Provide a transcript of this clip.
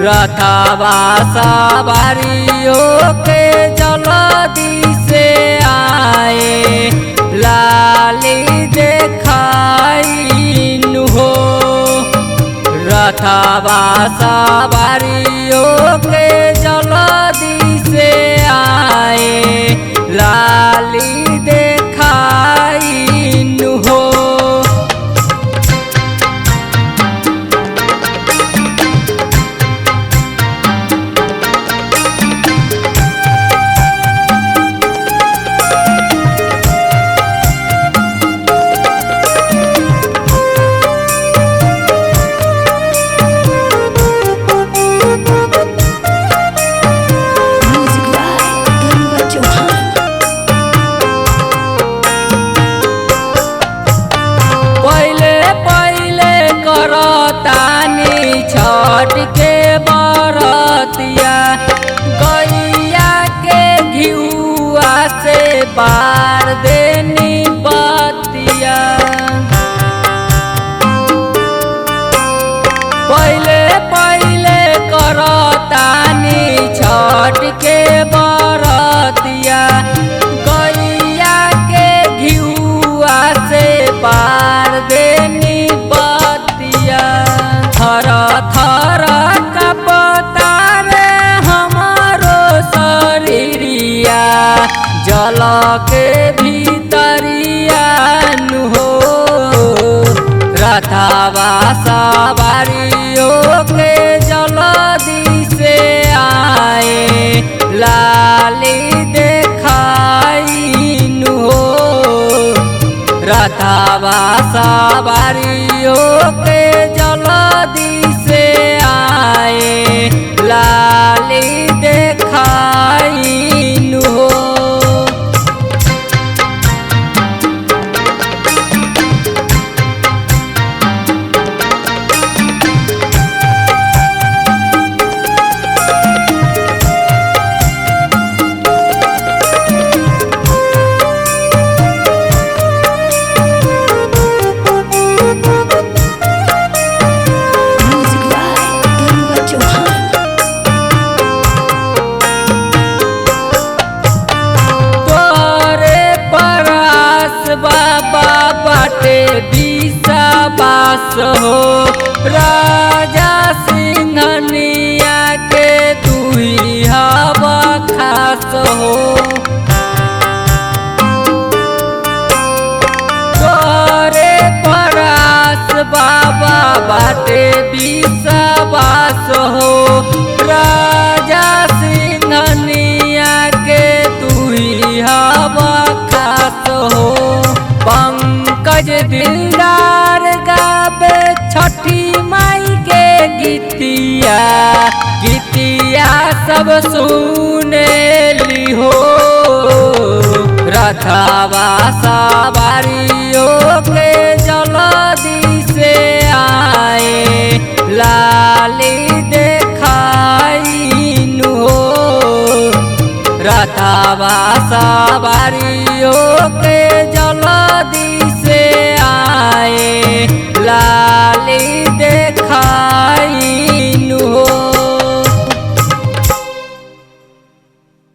रथवा सवारियों के जल्दी से आए लाली देखाइन हो। रथवा सवारियों के जल्दी से आए लाली देखाइन हो। छठ के बरतिया गैया के घिउआ से बार देनी बतिया। पहले पहले करतानी छठ के बरतिया गैया के घिउआ से बार देनी बतिया। थर थर कपता रे हमारो शरीरिया जल के भीतरिया हो। रथवा सवारियों के जल्दी से आए लाली देखाइन हो। रथवा सवारियों के जल्दी से आए लाली देखाइन हो। बाबा बाटे विश्वास हो। राजा सिंघनिया के दुई हवा खास हो। तोरे परास बाबा बाटे विश्वास हो। राजा सिंघनिया के दुई हवा खास हो। पंकज दिलदार गावे छठी माई के गीतिया गीतिया सब सुनेली हो। रथवा सवारियों के जल्दी से आए लाली देखाइन हो। रथवा सवारियों के जल्दी से आए ला